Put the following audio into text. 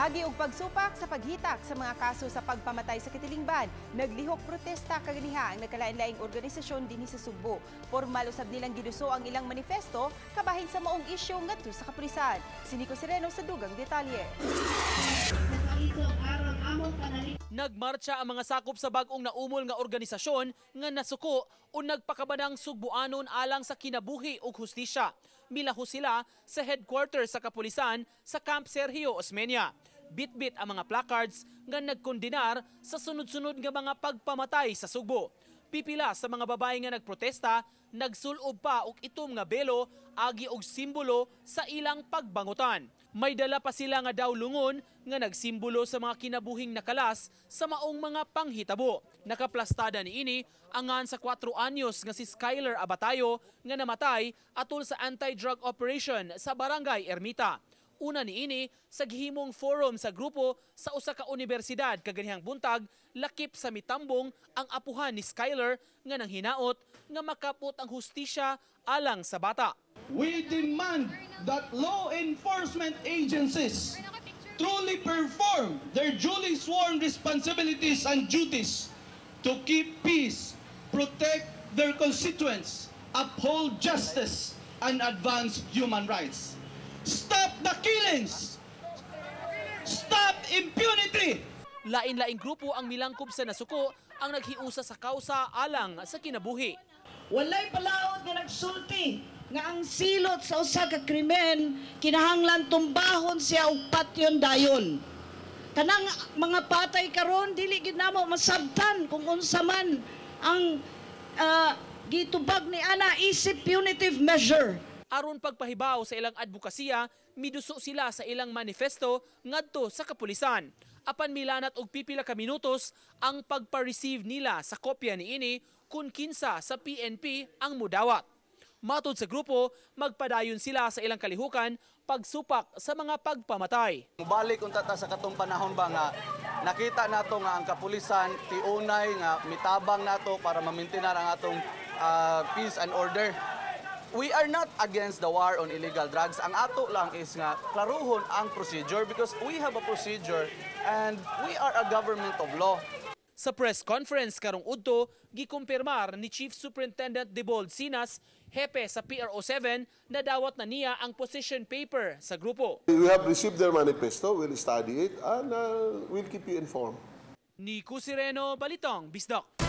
Agi og pagsupak sa paghitak sa mga kaso sa pagpamatay sa Kitilingban. Naglihok protesta kaganiha ang nagkalain-laing organisasyon dinhi sa Sugbo. Formal usab nilang giduso ang ilang manifesto kabahin sa maong isyu ngadto sa kapulisan. Si Nico Sereno sa dugang detalye. Nagmarcha ang mga sakop sa bag-ong naumol nga organisasyon nga nasuko o nagpakabanang Sugboanon alang sa kinabuhi ug hustisya. Milaho sila sa headquarters sa kapulisan sa Camp Sergio Osmeña. Bit-bit ang mga placards nga nagkondenar sa sunod-sunod nga mga pagpamatay sa Sugbo. Pipila sa mga babae nga nagprotesta, nagsulob pa og itom nga belo agi og simbolo sa ilang pagbangutan. May dala pa sila nga daw lungon nga nagsimbolo sa mga kinabuhing nakalas sa maong mga panghitabo. Nakaplastada niini angan sa 4 anyos nga si Skyler Abatayo nga namatay atol sa anti-drug operation sa Barangay Ermita. Una niini sa gihimong forum sa grupo sa usa ka universidad kaganihang buntag, lakip sa mitambong ang apuhan ni Skyler nga nang hinaot nga makapot ang hustisya alang sa bata. We demand that law enforcement agencies truly perform their duly sworn responsibilities and duties to keep peace, protect their constituents, uphold justice, and advance human rights. Stop the killings! Stop impunity! Lain-laing grupo ang milangkob sa nasuko ang naghiusa sa kausa alang sa kinabuhi. Walay palaot nga nagsulti nga ang silot sa usa ka krimen kinahanglan tumbahon siya og patyon dayon. Kanang mga patay karon dili gid namo masabtan kung unsa man ang gitubag ni ana isip punitive measure. Aron pagpahibaw sa ilang advokasya, miduso sila sa ilang manifesto ngadto sa kapulisan. Apan milanat og pipila ka minutos ang pagpa-receive nila sa kopya niini kun kinsa sa PNP ang mudawat. Matod sa grupo, magpadayon sila sa ilang kalihukan pagsupak sa mga pagpamatay. Mubalik unta ta sa katong panahon ba nga nakita nato nga ang kapulisan tiunay nga mitabang nato para mamintinar ang atong peace and order. We are not against the war on illegal drugs. Ang ato lang is nga klaruhon ang procedure because we have a procedure and we are a government of law. Sa press conference karong udto, gikumpirmar ni Chief Superintendent Debold Sinas, hepe sa PRO7, na dawat na niya ang position paper sa grupo. We have received their manifesto, we'll study it, and we'll keep you informed. Nico Sereno, Balitong, Bisdak.